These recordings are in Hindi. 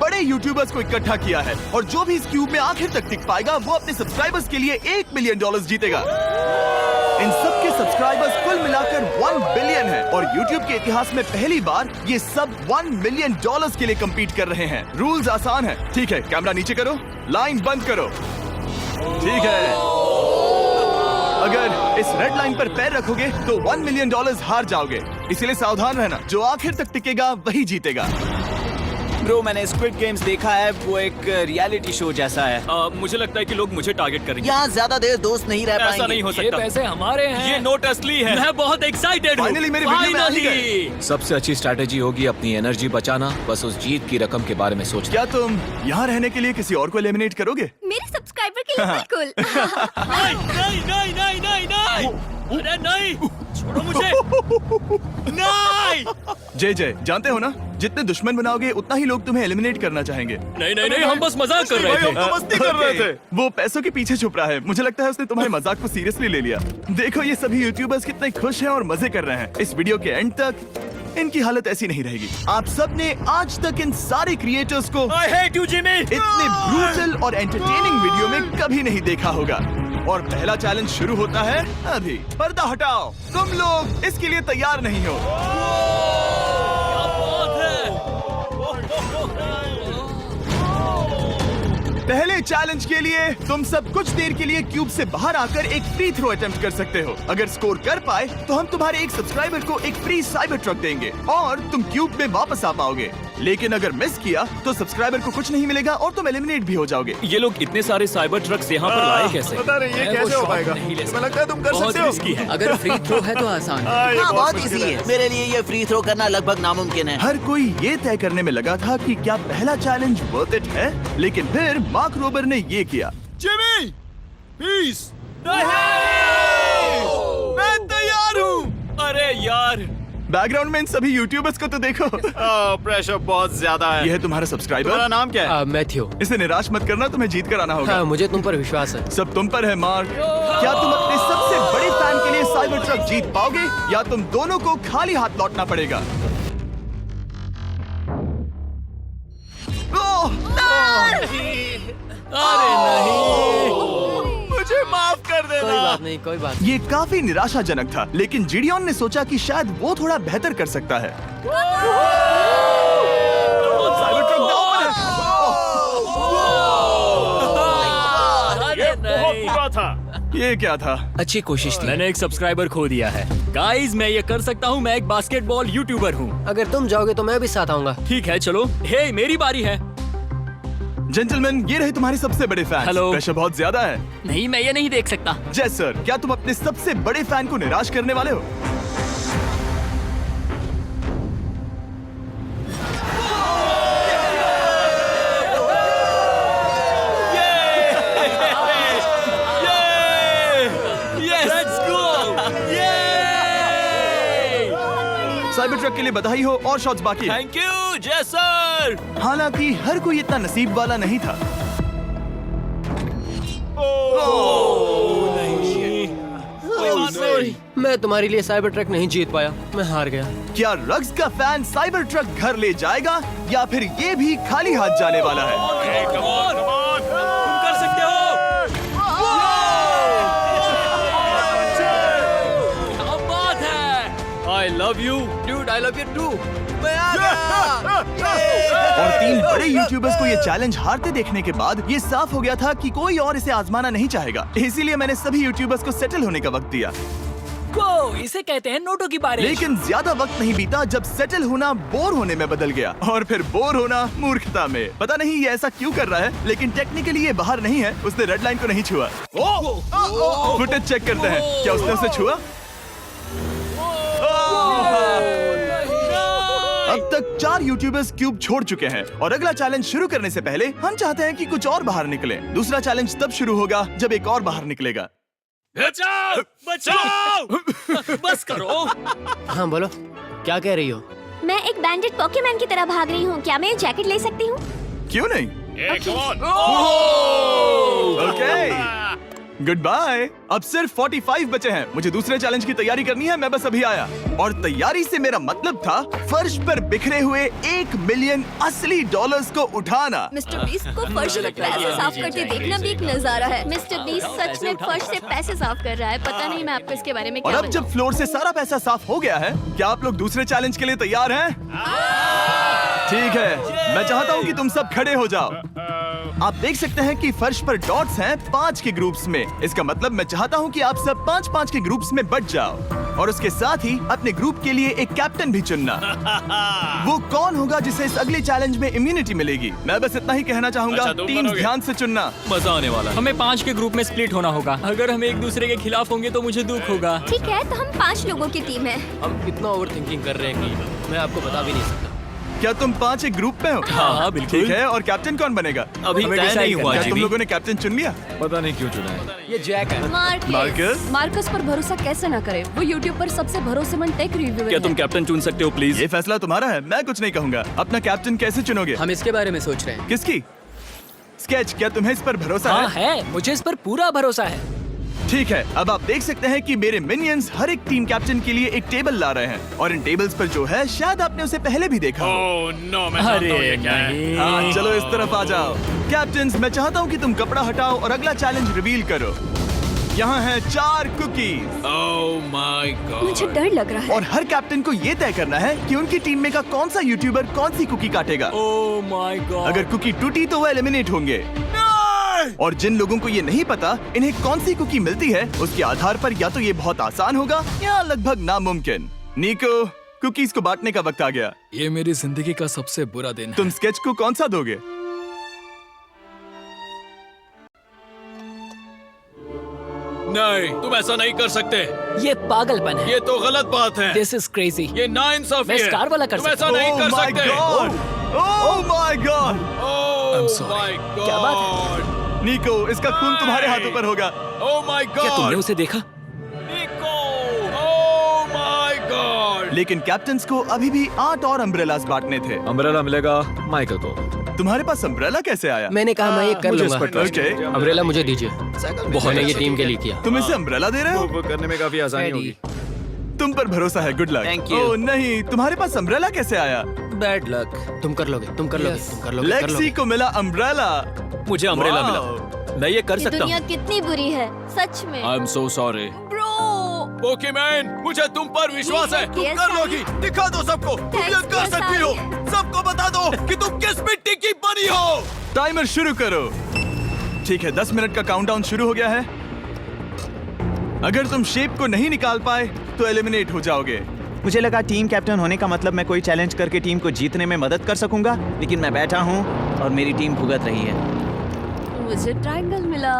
बड़े यूट्यूबर्स को इकट्ठा किया है और जो भी इस क्यूब में आखिर तक टिक पाएगा वो अपने सब्सक्राइबर्स के लिए $1 मिलियन जीतेगा। इन सब के सब्सक्राइबर्स कुल मिलाकर 1 बिलियन है और YouTube के इतिहास में पहली बार ये सब $1 मिलियन के लिए कम्पीट कर रहे हैं। रूल्स आसान है। ठीक है, कैमरा नीचे करो, लाइन बंद करो। ठीक है, अगर इस रेड लाइन पर पैर रखोगे तो $1 मिलियन हार जाओगे, इसीलिए सावधान रहना। जो आखिर तक टिकेगा वही जीतेगा। ब्रो, मैंने स्क्विड गेम्स देखा है, वो एक रियलिटी शो जैसा है। मुझे लगता है कि लोग मुझे टारगेट करेंगे। यहाँ ज्यादा देर दोस्त नहीं रह पाएंगे। ऐसा नहीं हो ये सकता। पैसे हमारे हैं। ये नोट असली है। मैं बहुत एक्साइटेड हूँ। Finally मेरी वीडियो में आ ही गए। सबसे अच्छी स्ट्रैटेजी होगी अपनी एनर्जी बचाना। बस उस जीत की रकम के बारे में सोचना। क्या तुम यहाँ रहने के लिए किसी और को एलिमिनेट करोगे? मेरे सब्सक्राइबर के लिए बिल्कुल। नहीं नहीं नहीं नहीं नहीं, अरे नहीं, छोड़ो मुझे। नहीं जय जानते हो ना, जितने दुश्मन बनाओगे उतना ही लोग तुम्हें एलिमिनेट करना चाहेंगे। नहीं नहीं नहीं, हम बस मजाक कर रहे थे। मस्ती कर रहे थे। वो पैसों के पीछे छुप रहा है। मुझे लगता है उसने तुम्हारे मजाक को सीरियसली ले लिया। देखो ये सभी यूट्यूबर्स कितने खुश हैं और मजे कर रहे हैं। इस वीडियो के एंड तक इनकी हालत ऐसी नहीं रहेगी। आप सब ने आज तक इन सारे क्रिएटर्स को I hate you, Jimmy। इतने ब्रूटल और एंटरटेनिंग वीडियो में कभी नहीं देखा होगा। और पहला चैलेंज शुरू होता है अभी। पर्दा हटाओ, तुम लोग इसके लिए तैयार नहीं हो। पहले चैलेंज के लिए तुम सब कुछ देर के लिए क्यूब से बाहर आकर एक फ्री थ्रो अटेम्प्ट कर सकते हो। अगर स्कोर कर पाए तो हम तुम्हारे एक सब्सक्राइबर को एक फ्री साइबर ट्रक देंगे और तुम क्यूब में वापस आ पाओगे। लेकिन अगर मिस किया तो सब्सक्राइबर को कुछ नहीं मिलेगा और तुम एलिमिनेट भी हो जाओगे। ये लोग इतने सारे साइबर ट्रक्स यहाँ पर लाए कैसे? पता नहीं ये मैं वो कैसे हो शौक पाएगा। नहीं ले तुम्हें लगता है तुम कर बहुत सकते हो? रिस्की है। अगर फ्री थ्रो है तो आसान है। हाँ, बहुत इजी है। मेरे लिए ये फ्री थ्रो करना लगभग नामुमकिन है। हर कोई ये तय करने में लगा था कि क्या पहला चैलेंज वर्थ इट है, लेकिन फिर मार्क रोबर ने ये किया। Jimmy, please. मैं तैयार हूँ। अरे यार, बैकग्राउंड में इन सभी यूट्यूबर्स को तो देखो। प्रेशर बहुत ज्यादा है। ये है तुम्हारा सब्सक्राइबर। तुम्हारा नाम क्या है? मैथ्यू। इसे निराश मत करना, तुम्हें जीत कर आना होगा। हाँ, मुझे तुम पर विश्वास है। सब तुम पर है मार्क। क्या तुम अपने सबसे बड़े फैन के लिए साइबर ट्रक जीत पाओगे या तुम दोनों को खाली हाथ लौटना पड़ेगा? अरे नहीं, मुझे माफ कर कोई देना। बात नहीं, कोई बात ये काफी निराशाजनक था, लेकिन जिडियन ने सोचा कि शायद वो थोड़ा बेहतर कर सकता है। साइबर ट्रक दांव पर है। अरे नहीं। बुरा था। ये क्या था? अच्छी कोशिश थी। मैंने एक सब्सक्राइबर खो दिया है। गाइस, मैं ये कर सकता हूँ। मैं एक बास्केटबॉल यूट्यूबर हूँ। अगर तुम जाओगे तो मैं भी साथ आऊंगा। ठीक है, चलो। हे, मेरी बारी है। जेंटलमैन, ये रहे तुम्हारे सबसे बड़े फैन। हेलो। प्रेशर बहुत ज्यादा है। नहीं, मैं ये नहीं देख सकता। जय सर, क्या तुम अपने सबसे बड़े फैन को निराश करने वाले हो? साइबर ट्रक के लिए बधाई हो और शॉट्स बाकी हैं। थैंक यू जय सर। हालांकि हर कोई इतना नसीब वाला नहीं था। मैं तुम्हारे लिए साइबर ट्रक नहीं जीत पाया, मैं हार गया। क्या रग्स का फैन साइबर ट्रक घर ले जाएगा या फिर ये भी खाली हाथ जाने वाला है? तुम कर सकते हो। क्या बात है। I love you Dude, I love you too. और 3 बड़े यूट्यूबर्स को ये चैलेंज हारते देखने के बाद ये साफ हो गया था कि कोई और इसे आजमाना नहीं चाहेगा। इसीलिए मैंने सभी यूट्यूबर्स को सेटल होने का वक्त दिया। इसे कहते हैं नोटों की बारिश। लेकिन ज्यादा वक्त नहीं बीता जब सेटल होना बोर होने में बदल गया और फिर बोर होना मूर्खता में। पता नहीं ये ऐसा क्यों कर रहा है, लेकिन टेक्निकली ये बाहर नहीं है। उसने रेड लाइन को नहीं छुआ। फुटेज चेक करते हैं, क्या उसने उसे छुआ? अब तक 4 यूट्यूबर्स क्यूब छोड़ चुके हैं और अगला चैलेंज शुरू करने से पहले हम चाहते हैं कि कुछ और बाहर निकले। दूसरा चैलेंज तब शुरू होगा जब एक और बाहर निकलेगा। बचाओ, बचाओ। बस करो। हाँ बोलो, क्या कह रही हो? मैं एक बैंडेड पॉकेमैन की तरह भाग रही हूँ। क्या मैं ये जैकेट ले सकती हूँ? क्यों नहीं? ओके। Goodbye. अब सिर्फ 45 बचे हैं। मुझे दूसरे चैलेंज की तैयारी करनी है। मैं बस अभी आया। और तैयारी से मेरा मतलब था फर्श पर बिखरे हुए 1 मिलियन असली डॉलर्स को उठाना। मिस्टर बीस्ट को फर्श से पैसे साफ करते देखना भी एक नजारा है। मिस्टर बीस्ट सच में फर्श से पैसे साफ कर रहा है। पता नहीं मैं आपको इसके बारे में और क्या अब जब फ्लोर से सारा पैसा साफ हो गया है, क्या आप लोग दूसरे चैलेंज के लिए तैयार हैं? ठीक है, मैं चाहता हूँ कि तुम सब खड़े हो जाओ। आप देख सकते हैं कि फर्श पर डॉट्स हैं 5 के ग्रुप्स में। इसका मतलब मैं चाहता हूँ कि आप सब 5-5 के ग्रुप्स में बंट जाओ और उसके साथ ही अपने ग्रुप के लिए एक कैप्टन भी चुनना। वो कौन होगा जिसे इस अगले चैलेंज में इम्यूनिटी मिलेगी? मैं बस इतना ही कहना चाहूंगा, अच्छा, तुम टीम्स बनोगे। ध्यान से चुनना। मजा आने वाला है। हमें 5 के ग्रुप में स्प्लिट होना होगा। अगर हम एक दूसरे के खिलाफ होंगे तो मुझे दुख होगा। ठीक है, तो हम 5 लोगों की टीम है। हम इतना ओवर थिंकिंग कर रहे हैं कि मैं आपको बता भी नहीं सकता। क्या तुम 5 एक ग्रुप में हो? हाँ, बिल्कुल। ठीक है, और कैप्टन कौन बनेगा? अभी हमें तय decide नहीं हुआ क्या तुम जिमी। लोगों ने कैप्टन चुन लिया? पता नहीं क्यों चुना है। ये जैक है। मार्कस, मार्कस पर भरोसा कैसे ना करे? वो यूट्यूब पर सबसे भरोसेमंद टेक रिव्यूअर क्या तुम है। कैप्टन चुन सकते हो प्लीज? ये फैसला तुम्हारा है, मैं कुछ नहीं कहूंगा। अपना कैप्टन कैसे चुनोगे? हम इसके बारे में सोच रहे हैं। किसकी? स्केच, क्या तुम्हें इस पर भरोसा हाँ है? है, मुझे इस पर पूरा भरोसा है। ठीक है, अब आप देख सकते हैं कि मेरे मिनियंस हर एक टीम कैप्टन के लिए एक टेबल ला रहे हैं और इन टेबल्स पर जो है शायद आपने उसे पहले भी देखा हो। अरे नहीं। हाँ, चलो इस तरफ आ जाओ। कैप्टन्स, मैं चाहता हूँ कि तुम कपड़ा हटाओ और अगला चैलेंज रिवील करो। यहाँ हैं 4 कुकीज मुझे डर लग रहा है। और हर कैप्टन को ये तय करना है कि उनकी टीम में का कौन सा यूट्यूबर कौन सी कुकी काटेगा। Oh my God. अगर कुकी टूटी तो वो एलिमिनेट होंगे। और जिन लोगों को ये नहीं पता इन्हें कौन सी कुकी मिलती है, उसके आधार पर या तो ये बहुत आसान होगा या लगभग नामुमकिन। निको, कुकीज को बांटने का वक्त आ गया। ये मेरी जिंदगी का सबसे बुरा दिन है। तुम स्केच को कौन सा दोगे? नहीं, तुम ऐसा नहीं कर सकते। ये पागलपन है। ये तो गलत बात है। This is crazy. ये नाइंसाफी मैं है। स्टार वाला कर तुम ऐसा सकता नहीं Oh कर my सकते। God! Oh my God! I'm sorry. Oh my God. क्या बात निको, इसका खून तुम्हारे हाथों पर होगा। Oh my God. क्या तुमने उसे देखा? Oh my God. लेकिन कैप्टन्स को अभी भी 8 और अम्ब्रेलास बांटने थे। अम्ब्रेला मिलेगा माइकल को। तुम्हारे पास अम्ब्रेला कैसे आया? मैंने कहा मैं ये कर मुझे लूंगा। इस पर trust ओके, अम्ब्रेला मुझे दीजिए। मैंने ये टीम के लिए किया। तुम इसे अम्ब्रेला दे रहे हो? वो करने में काफी आसानी होगी। तुम पर भरोसा है, गुड लक। Thank you. ओह नहीं, तुम्हारे पास अम्ब्रेला कैसे आया? Bad luck. तुम कर लोगे, तुम कर लोगे, तुम कर लोगे, कर लेक्सी लोगे। को मिला अम्ब्रेला। मुझे अम्ब्रेला Wow! मिला। मैं ये कर ये सकता दुनिया हूँ। कितनी बुरी है, सच में। I am so sorry. Bro, Pokemon, मुझे तुम पर विश्वास है। तुम Yes, कर Sally. लोगी। दिखा दो सबको। तुम ये Thanks, कर Sally. सकती हो। सबको बता दो कि तुम किस मिट्टी की बनी हो। टाइमर शुरू करो। ठीक है, 10 मिनट का काउंटडाउन शुरू हो गया है। अगर तुम शेप को नहीं निकाल पाए तो एलिमिनेट हो जाओगे। मुझे लगा टीम कैप्टन होने का मतलब मैं कोई चैलेंज करके टीम को जीतने में मदद कर सकूंगा, लेकिन मैं बैठा हूँ और मेरी टीम भुगत रही है। मुझे ट्रायंगल मिला।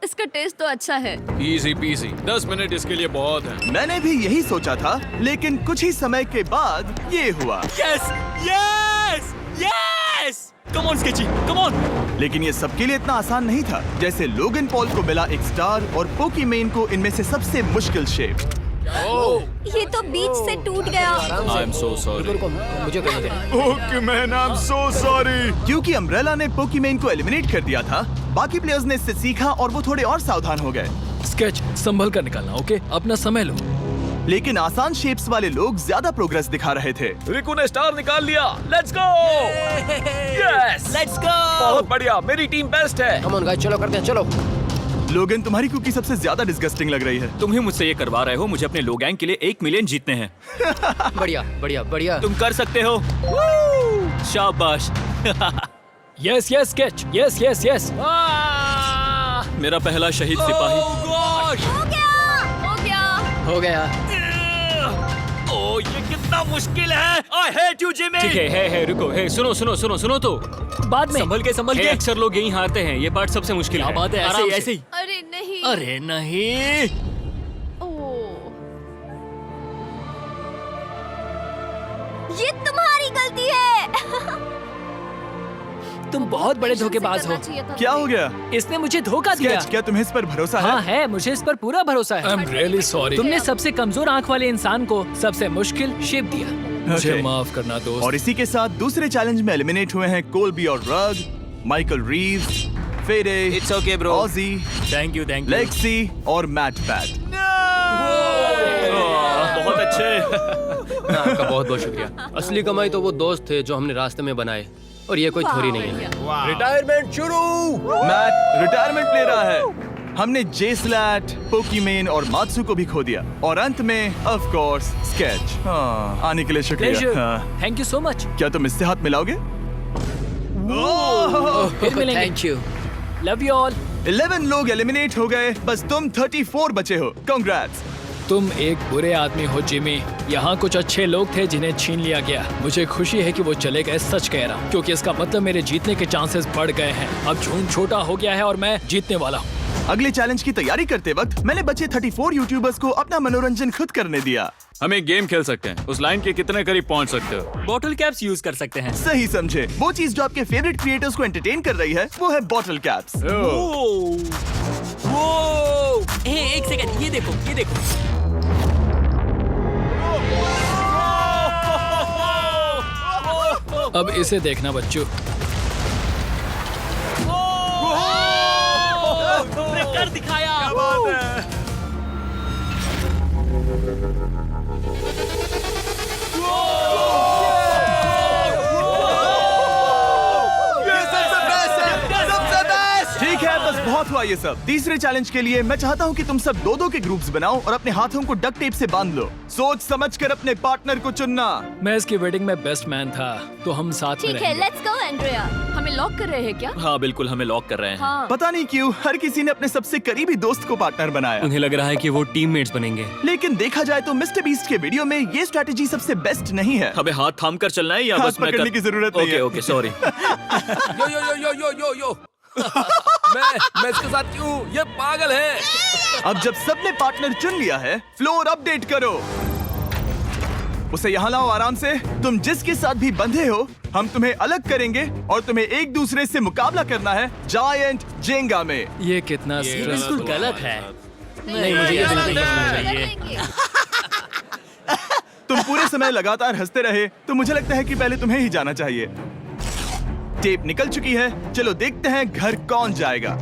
इसका टेस्ट तो अच्छा है। Easy PC. 10 मिनट इसके लिए बहुत है। मैंने भी यही सोचा था, लेकिन कुछ ही समय के बाद ये हुआ। Yes yes yes. Come on sketchy, come on. लेकिन ये सबके लिए इतना आसान नहीं था। जैसे लोगन पॉल को मिला एक स्टार और पोकीमेन को इनमें से सबसे मुश्किल शेप। ये तो बीच से टूट गया। आई एम सो सॉरी। रुको, मुझे करने दे। पोकीमेन, आई एम सो सॉरी। क्योंकि अम्ब्रेला ने पोकीमेन को एलिमिनेट कर दिया था, बाकी प्लेयर्स ने इससे सीखा और वो थोड़े और सावधान हो गए। स्केच, संभल कर निकालना, ओके? अपना समय लो। लेकिन आसान शेप्स वाले लोग ज्यादा प्रोग्रेस दिखा रहे थे। रिकू ने स्टार निकाल लिया। Let's go. Yes, let's go. बहुत बढ़िया। मेरी टीम बेस्ट है। कम ऑन गाइस, चलो करते हैं, चलो। लोगन, तुम्हारी कुकी सबसे ज्यादा डिस्गस्टिंग लग रही है। तुम ही मुझसे ये करवा रहे हो। मुझे अपने लो गैंग के लिए 1 मिलियन जीतने हैं। बढ़िया, बढ़िया, बढ़िया। तुम कर सकते हो। शाबाश। Yes yes sketch. Yes yes yes. मेरा पहला शहीद सिपाही। हो गया, हो गया। हो गया। ओ, ये कितना मुश्किल है। I hate you, Jimmy. ठीक है, रुको, सुनो सुनो सुनो सुनो तो बाद में संभल के अक्सर लोग यही हारते हैं। ये पार्ट सबसे मुश्किल है। बात है, ऐसे आराम ही, से। ऐसे ही। अरे नहीं। अरे नहीं। ओह, ये तुम्हारी गलती है। तुम बहुत बड़े धोखेबाज हो। करना चाहिए था क्या हो तुम्हें। गया? इसने मुझे धोखा दिया। स्केच, क्या तुम्हें इस पर भरोसा हाँ है? है, मुझे इस पर पूरा भरोसा आई है। Am really sorry. तुमने सबसे कमजोर आंख वाले इंसान को सबसे मुश्किल शेप दिया। मुझे Okay. माफ करना दोस्त। और इसी के साथ दूसरे चैलेंज में एलिमिनेट हुए हैं कोल्बी और रग, माइकल रीव्स, फेरे, It's okay, bro. ऑजी, थैंक यू लेक्सी और मैट पैट। बहुत अच्छे। आपका बहुत बहुत शुक्रिया। असली कमाई तो वो दोस्त थे जो हमने रास्ते में बनाए, और ये कोई थोड़ी नहीं है। रिटायरमेंट शुरू। मैट रिटायरमेंट ले रहा है। हमने जेस्लैट, पोकीमेन और मात्सु को भी खो दिया, और अंत में ऑफ कोर्स स्केच। हाँ, आने के लिए शुक्रिया। हाँ। Thank you so much. क्या तुम इससे हाथ मिलाओगे? फिर मिलेंगे। Thank you. Love you all. 11 लोग एलिमिनेट हो गए, बस तुम 34 बचे हो। कांग्रेट्स। तुम एक बुरे आदमी हो जिमी। यहाँ कुछ अच्छे लोग थे जिन्हें छीन लिया गया। मुझे खुशी है कि वो चले गए, सच कह रहा हूँ, क्योंकि इसका मतलब मेरे जीतने के चांसेस बढ़ गए हैं। अब झूठ छोटा हो गया है और मैं जीतने वाला हूँ। अगले चैलेंज की तैयारी करते वक्त मैंने बचे 34 यूट्यूबर्स को अपना मनोरंजन खुद करने दिया। हम एक गेम खेल सकते हैं। उस लाइन के कितने करीब पहुंच सकते हो? बॉटल कैप्स यूज कर सकते हैं। सही समझे। वो चीज जो आपके फेवरेट क्रिएटर्स को एंटरटेन कर रही है वो है बॉटल कैप्स। एक सेकंड, ये देखो, ये देखो। अब इसे देखना बच्चों। कर दिखाया। ठीक है, बस बहुत हुआ ये सब। तीसरे चैलेंज के लिए मैं चाहता हूँ कि तुम सब 2-2 के ग्रुप्स बनाओ और अपने हाथों को डक्ट टेप से बांध लो। सोच समझकर अपने पार्टनर को चुनना। मैं इसकी वेडिंग में बेस्ट मैन था, तो हम साथ में ठीक है, रहेंगे। Let's go Andrea. हमें लॉक कर रहे हैं क्या? हाँ बिल्कुल, हमें लॉक कर रहे हैं। हाँ। पता नहीं क्यों हर किसी ने अपने सबसे करीबी दोस्त को पार्टनर बनाया। उन्हें लग रहा है कि वो टीममेट्स बनेंगे। लेकिन देखा जाए तो मिस्टर बीस्ट के वीडियो में ये स्ट्रेटेजी सबसे बेस्ट नहीं है। हमें हाथ थाम कर चलना है या हाथ बस मैं पकड़ने की जरूरत नहीं है। Okay sorry. Yo yo yo yo yo yo yo. मैं इसके साथ क्यों? ये पागल है। अब जब सबने पार्टनर चुन लिया है, फ्लोर अपडेट करो। उसे यहाँ लाओ आराम से। तुम जिसके साथ भी बंधे हो, हम तुम्हें अलग करेंगे और तुम्हें एक दूसरे से मुकाबला करना है जायंट जेंगा में। ये कितना बिल्कुल गलत है। नहीं, मुझे ये नहीं, बिल्कुल नहीं नहीं, चाहिए। तुम पूरे समय लगातार हंसते रहे, तो मुझे लगता है कि पहले तुम्हें ही जाना चाहिए। टेप निकल चुकी है, चलो देखते हैं घर कौन जाएगा।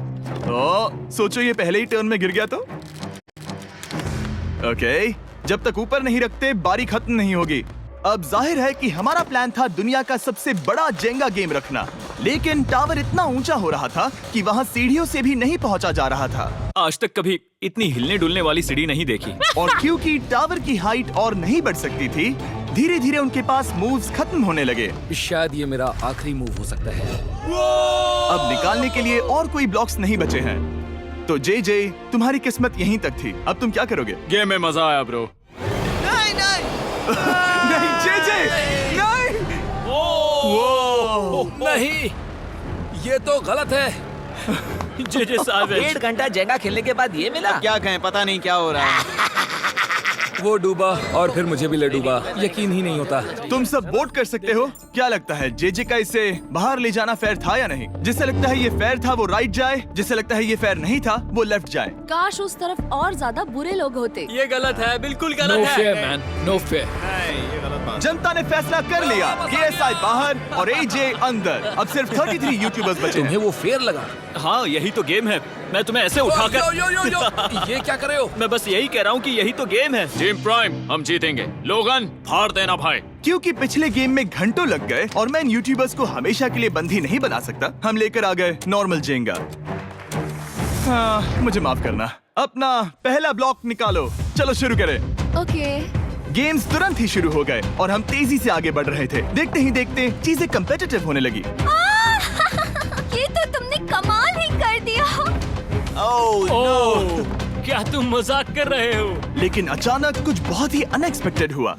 सोचो ये पहले ही टर्न में गिर गया तो। ओके, जब तक ऊपर नहीं रखते बारी खत्म नहीं होगी। अब जाहिर है कि हमारा प्लान था दुनिया का सबसे बड़ा जेंगा गेम रखना, लेकिन टावर इतना ऊंचा हो रहा था कि वहाँ सीढ़ियों से भी नहीं पहुँचा जा रहा था। आज तक कभी इतनी हिलने डुलने वाली सीढ़ी नहीं देखी। और क्योंकि टावर की हाइट और नहीं बढ़ सकती थी, धीरे धीरे उनके पास मूव्स खत्म होने लगे। शायद ये मेरा आखिरी मूव हो सकता है। अब निकालने के लिए और कोई ब्लॉक्स नहीं बचे हैं। तो जे तुम्हारी किस्मत यहीं तक थी। अब तुम क्या करोगे? गेम में मजा आया ब्रो। नहीं जे नहीं। नहीं, ये तो गलत है। जे सावेज। 1.5 घंटा जेंगा खेलने के बाद ये मिला। क्या कहें, पता नहीं क्या हो रहा है। वो डूबा और फिर मुझे भी ले डूबा। यकीन ही नहीं होता। तुम सब वोट कर सकते हो। क्या लगता है जे का इसे बाहर ले जाना फेयर था या नहीं? जिसे लगता है ये फेयर था वो राइट जाए, जिसे लगता है ये फेयर नहीं था वो लेफ्ट जाए। काश उस तरफ और ज्यादा बुरे लोग होते। ये गलत है, बिल्कुल नो गलत है। Fair man, no fair. जनता ने फैसला कर लिया। KSI बाहर और AJ अंदर। अब सिर्फ 33 यूट्यूबर्स बचे हैं। तुम्हें वो फेयर लगा? हाँ, यही तो गेम है। मैं तुम्हें ऐसे उठाकर यो यो यो यो। ये क्या कर रहे हो? मैं बस यही कह रहा हूँ कि यही तो गेम है। टीम प्राइम, हम जीतेंगे। लोगन, फाड़ देना भाई। क्योंकि पिछले गेम में घंटों लग गए और मैं इन यूट्यूबर्स को हमेशा के लिए बंदी नहीं बना सकता, हम लेकर आ गए नॉर्मल जेंगा। हाँ, मुझे माफ करना। अपना पहला ब्लॉक निकालो। चलो शुरू करें। ओके। गेम्स तुरंत ही शुरू हो गए और हम तेजी से आगे बढ़ रहे थे। देखते ही देखते चीजें कम्पिटिटिव होने लगी। ये तो तुमने कमाल ही कर दिया। ओह, क्या तुम मजाक कर रहे हो? लेकिन अचानक कुछ बहुत ही अनएक्सपेक्टेड हुआ।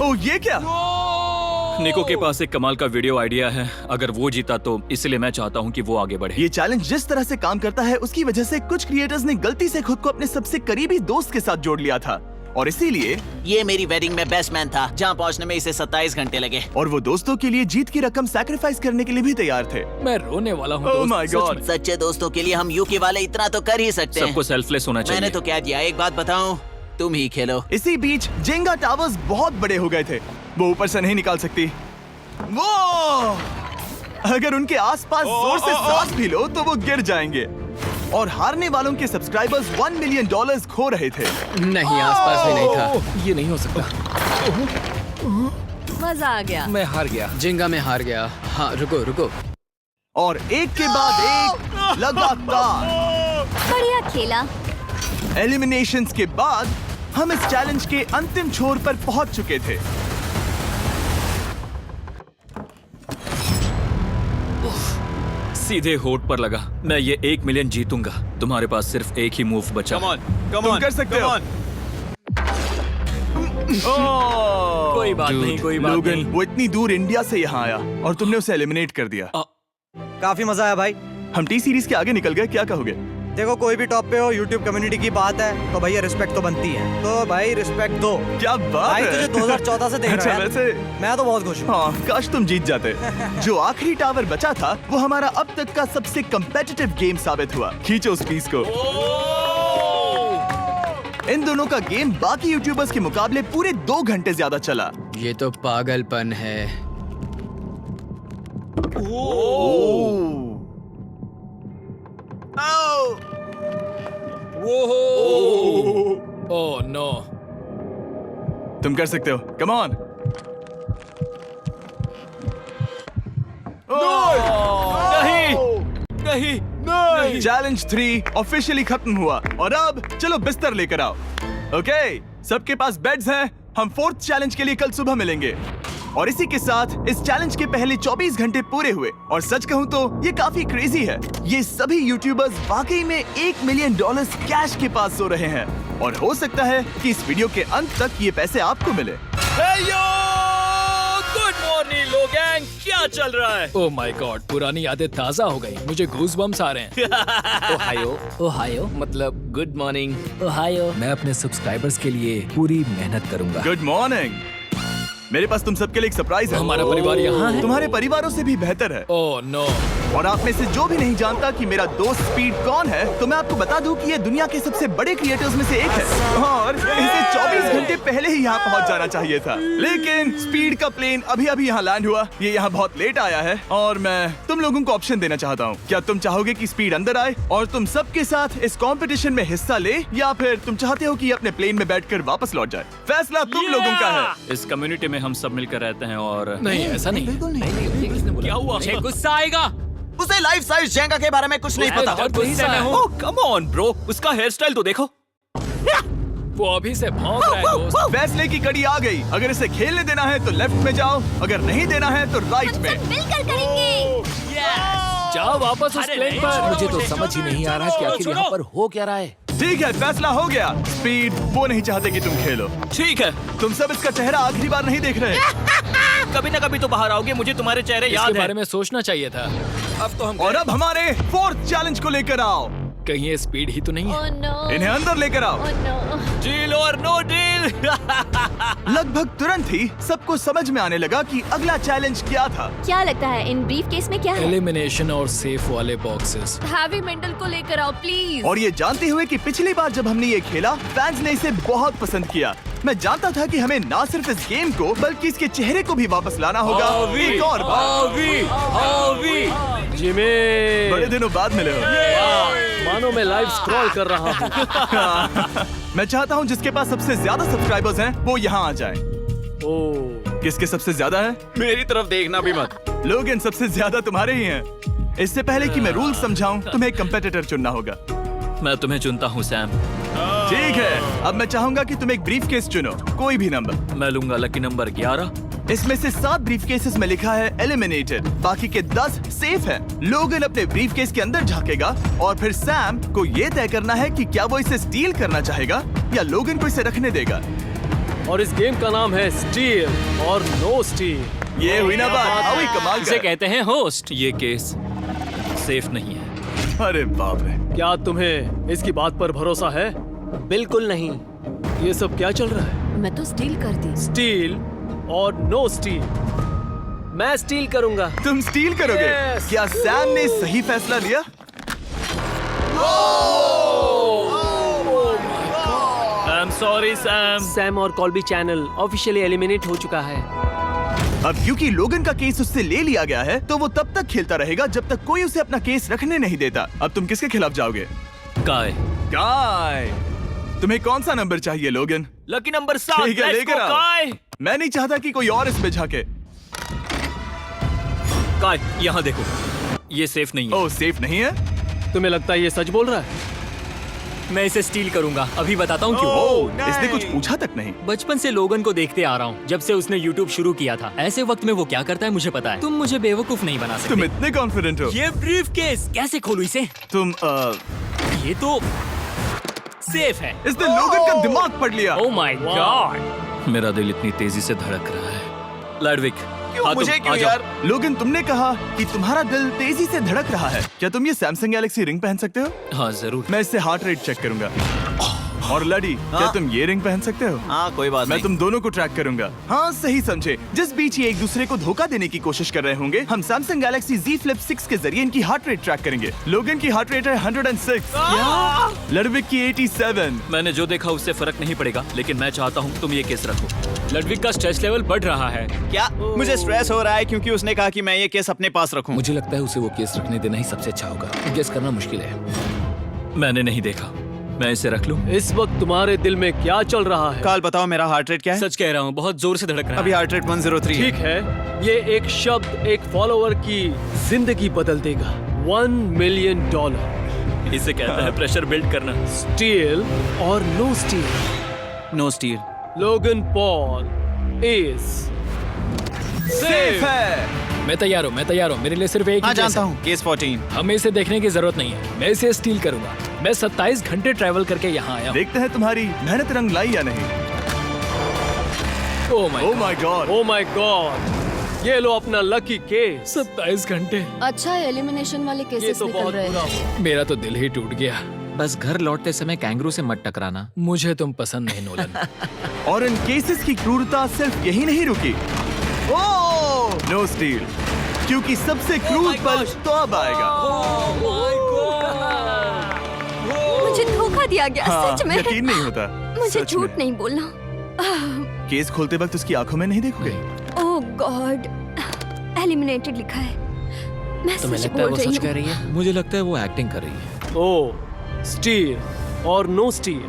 ओह, ये क्या? निको के पास एक कमाल का वीडियो आइडिया है। अगर वो जीता तो इसलिए मैं चाहता हूँ कि वो आगे बढ़े। ये चैलेंज जिस तरह से काम करता है उसकी वजह से कुछ क्रिएटर्स ने गलती से खुद को अपने सबसे करीबी दोस्त के साथ जोड़ लिया था, और इसीलिए ये मेरी वेडिंग में बेस्ट मैन था, जहाँ पहुँचने में इसे 27 घंटे लगे। और वो दोस्तों के लिए जीत की रकम सैक्रिफाइस करने के लिए भी तैयार थे। मैं रोने वाला हूँ। Oh my God. सच्चे दोस्तों के लिए हम यूके वाले इतना तो कर ही सकते हैं। सबको सेल्फलेस होना चाहिए। मैंने तो क्या दिया, एक बात बताऊं, तुम ही खेलो। इसी बीच जेंगा टावर्स बहुत बड़े हो गए थे, वो ऊपर से नहीं निकाल सकती। वो अगर उनके आसपास जोर से सांस भी लो तो वो गिर जाएंगे। और हारने वालों के सब्सक्राइबर्स $1 मिलियन खो रहे थे। नहीं, आसपास भी नहीं था। ये नहीं हो सकता। मजा आ गया। मैं हार गया। जिंगा में हार गया। हाँ, रुको रुको। और एक के बाद एक लगातार बढ़िया खेला। एलिमिनेशंस के बाद हम इस चैलेंज के अंतिम छोर पर पहुंच चुके थे। सीधे होठ पर लगा। मैं ये 1 मिलियन जीतूंगा। तुम्हारे पास सिर्फ एक ही मूव बचा। तुम कर सकते हो। कोई बात नहीं, कोई बात लोगन, नहीं। वो इतनी दूर इंडिया से यहाँ आया और तुमने उसे एलिमिनेट कर दिया। काफी मजा आया भाई। हम टी सीरीज के आगे निकल गए, क्या कहोगे? देखो, कोई भी टॉप पे हो, यूट्यूब कम्युनिटी की बात है तो भैया रिस्पेक्ट तो बनती है। तो भाई रिस्पेक्ट दो। क्या बात भाई है। तुझे 2014 से देख अच्छा, रहा है। वैसे मैं तो बहुत खुश हूँ। हाँ, काश तुम जीत जाते। जो आखिरी टावर बचा था वो हमारा अब तक का सबसे कम्पेटिटिव गेम साबित हुआ। खींचो उस पीस को। इन दोनों का गेम बाकी यूट्यूबर्स के मुकाबले पूरे 2 घंटे ज्यादा चला। ये तो पागलपन है। Oh no. तुम कर सकते हो, कम ऑन। नहीं। चैलेंज 3 ऑफिशियली खत्म हुआ और अब चलो बिस्तर लेकर आओ। ओके, सबके पास बेड्स हैं। हम 4th चैलेंज के लिए कल सुबह मिलेंगे। और इसी के साथ इस चैलेंज के पहले 24 घंटे पूरे हुए। और सच कहूं तो ये काफी क्रेजी है। ये सभी यूट्यूबर्स वाकई में $1 मिलियन कैश के पास सो रहे हैं। और हो सकता है कि इस वीडियो के अंत तक ये पैसे आपको मिले। गुड मॉर्निंग लोगैंग, क्या चल रहा है? ओह माय गॉड, पुरानी यादें ताजा हो गई। मुझे गूज़बम्स आ रहे हैं। ओहायो मतलब गुड मॉर्निंग। ओहायो। मैं अपने सब्सक्राइबर्स के लिए पूरी मेहनत करूंगा। Good morning. मेरे पास तुम सबके लिए एक सरप्राइज है। हमारा परिवार यहाँ है। तुम्हारे परिवारों से भी बेहतर है। Oh no. और आप में से जो भी नहीं जानता कि मेरा दोस्त स्पीड कौन है, तो मैं आपको बता दूं कि ये दुनिया के सबसे बड़े क्रिएटर्स में से एक है। और इसे 24 घंटे पहले ही यहाँ पहुँच जाना चाहिए था। लेकिन स्पीड का प्लेन अभी अभी यहाँ लैंड हुआ। ये यहाँ बहुत लेट आया है और मैं तुम लोगों को ऑप्शन देना चाहता हूँ। क्या तुम चाहोगे कि स्पीड अंदर आए और तुम सबके साथ इस कंपटीशन में हिस्सा ले, या फिर तुम चाहते हो कि ये अपने प्लेन में बैठकर वापस लौट जाए? फैसला तुम लोगों का है। इस कम्युनिटी में हम सब मिलकर रहते हैं और नहीं, ऐसा नहीं। क्या हुआ? मुझे गुस्सा आएगा। उसे लाइफ साइज जेंगा के बारे में कुछ नहीं पता। बहुत गुस्से में हूँ। कम ऑन ब्रो, उसका हेयर स्टाइल तो देखो। वो अभी से भौंक रहा है दोस्त। फैसले की कड़ी आ गई। अगर इसे खेलने देना है तो लेफ्ट में जाओ, अगर नहीं देना है तो राइट में। मिलकर करेंगे। जाओ वापस उस प्लेन पर। मुझे तो समझ ही नहीं आ रहा कि आखिर यहाँ पर हो क्या रहा है। ठीक है, फैसला हो गया। स्पीड वो नहीं चाहते कि तुम खेलो। ठीक है, तुम सब इसका चेहरा आखिरी बार नहीं देख रहे। कभी ना कभी तो बाहर आओगे, मुझे तुम्हारे चेहरे इसके याद है। बारे में सोचना चाहिए था। अब तो हम और अब हमारे 4th चैलेंज को लेकर आओ। कहीं ये स्पीड ही तो नहीं है। Oh no. इन्हें अंदर लेकर आओ। Oh no. डील और नो डील। लगभग तुरंत ही सबको समझ में आने लगा कि अगला चैलेंज क्या था। क्या लगता है इन ब्रीफ केस में क्या है? एलिमिनेशन और सेफ वाले बॉक्सेस। हैवी मेंटल को लेकर आओ प्लीज। और ये जानते हुए कि पिछली बार जब हमने ये खेला फैंस ने इसे बहुत पसंद किया। मैं जानता था कि हमें ना सिर्फ इस गेम को बल्कि इसके चेहरे को भी वापस लाना होगा। एक और बार। जिमी, बड़े दिनों बाद मिले हो। मानो मैं लाइव स्क्रॉल कर रहा हूँ। मैं चाहता हूँ जिसके पास सबसे ज्यादा सब्सक्राइबर्स हैं वो यहाँ आ जाएं। ओह, किसके सबसे ज्यादा है? मेरी तरफ देखना भी मत। लोगन सबसे ज्यादा तुम्हारे ही हैं। इससे पहले कि मैं रूल समझाऊं, तुम्हें एक कंपेटिटर चुनना होगा। मैं तुम्हें चुनता हूँ सैम। ठीक है, अब मैं चाहूंगा कि तुम एक ब्रीफ केस चुनो, कोई भी नंबर। मैं लूंगा लकी नंबर 11। इसमें से 7 ब्रीफ केसेस में लिखा है एलिमिनेटेड, बाकी के 10 सेफ हैं। लोगन अपने ब्रीफ केस के अंदर झांकेगा और फिर सैम को ये तय करना है कि क्या वो इसे स्टील करना चाहेगा या लोगन को इसे रखने देगा। और इस गेम का नाम है स्टील और नो स्टील। ये हुई ना बात, हाउ ही कमाल इसे का। कहते हैं होस्ट। ये केस सेफ नहीं है। अरे बाप रे। क्या तुम्हें इसकी बात पर भरोसा है? बिल्कुल नहीं। ये सब क्या चल रहा है? मैं तो स्टील करती। स्टील और नो स्टील। मैं स्टील करूंगा। तुम स्टील करोगे? Yes. क्या सैम ने सही फैसला लिया? I am sorry Sam. Sam और कॉल्बी चैनल ऑफिशियली एलिमिनेट हो चुका है। अब क्योंकि लोगन का केस उससे ले लिया गया है तो वो तब तक खेलता रहेगा जब तक कोई उसे अपना केस रखने नहीं देता। अब तुम किसके खिलाफ जाओगे? काय। काय। तुम्हें कौन सा नंबर चाहिए लोगन? Lucky number 7। ठीक है, लेकर आओ। काय। मैं नहीं चाहता कि कोई और इसमें झांके। काय, यहाँ देखो, ये सेफ नहीं है। ओह, सेफ नहीं है? तुम्हें लगता है ये सच बोल रहा है? मैं इसे स्टील करूंगा, अभी बताता हूँ क्यों। ओह, इसने कुछ पूछा तक नहीं। बचपन से लोगन को देखते आ रहा हूँ, जब से उसने YouTube शुरू किया था। ऐसे वक्त में वो क्या करता है मुझे पता है। तुम मुझे बेवकूफ नहीं बना सकते। तुम इतने कॉन्फिडेंट हो? ये ब्रीफकेस कैसे खोलूं इसे? तुम ये तो सेफ है। इसने लोगन का दिमाग पढ़ लिया। Oh my God. मेरा दिल इतनी तेजी से धड़क रहा है। लैडविक, क्यों मुझे क्यों यार? लोगन, तुमने कहा कि तुम्हारा दिल तेजी से धड़क रहा है। क्या तुम ये सैमसंग गैलेक्सी रिंग पहन सकते हो? हाँ जरूर। मैं इससे हार्ट रेट चेक करूंगा। और लड़ी, क्या तुम ये रिंग पहन सकते हो? हाँ, कोई बात मैं नहीं। तुम दोनों को ट्रैक करूंगा। हाँ, सही समझे। जिस बीच ये एक दूसरे को धोखा देने की कोशिश कर रहे होंगे, हम सैमसंग गैलेक्सी Z Flip 6 के जरिए इनकी हार्ट रेट ट्रैक करेंगे। लोगन की हार्ट रेट है 106, लडविक की 87। मैंने जो देखा उससे फर्क नहीं पड़ेगा, लेकिन मैं चाहता हूँ तुम ये केस रखो। लडविक का स्ट्रेस लेवल बढ़ रहा है। क्या? मुझे स्ट्रेस हो रहा है क्योंकि उसने कहा कि मैं ये केस अपने पास रखूं। मुझे लगता है उसे वो केस रखने देना ही सबसे अच्छा होगा। गेस करना मुश्किल है। मैंने नहीं देखा, मैं इसे रख लूं? इस वक्त तुम्हारे दिल में क्या चल रहा है? काल, बताओ मेरा हार्ट रेट क्या है? सच कह रहा हूँ, बहुत जोर से धड़क रहा है। अभी हार्ट रेट 103 ठीक है, ये एक शब्द एक फॉलोअर की जिंदगी बदल देगा। $1 मिलियन। इसे कहते हैं प्रेशर बिल्ड करना। स्टील और no steal? No steal. Logan Paul is safe है। मैं तैयार हूँ। मेरे लिए सिर्फ एक हाँ, ही केस जानता है। हूँ। केस 14। हमें इसे देखने की जरूरत नहीं है। मैं इसे स्टील करूंगा। मैं 27 घंटे ट्रैवल करके यहाँ आया हूँ। देखते हैं तुम्हारी मेहनत रंग लाई या नहीं। Oh my God. Oh my God, ये लो अपना लकी केस। 27 घंटे। अच्छा, एलिमिनेशन वाले ये केसेस तो निकल बहुत रहे बुरा हैं। हुआ। मेरा तो दिल ही टूट गया। बस घर लौटते समय कैंगरू से मत टकराना। मुझे तुम पसंद नहीं, नोलन। और इन केसेस की क्रूरता सिर्फ यही नहीं रुकी। ओह, नो स्टील, क्योंकि सबसे क्रूर पल तो अब आएगा। मुझे धोखा दिया गया, हाँ, सच में। यकीन नहीं होता। मुझे सच झूठ में। नहीं बोलना। केस खोलते वक्त उसकी आंखों में नहीं देखोगे? ओह गॉड, एलिमिनेटेड लिखा है। मैं तुम्हें सच लगता है बोल वो रही सच कह रही है? मुझे लगता है वो एक्टिंग कर रही है। ओह, स्टील और नो स्टील?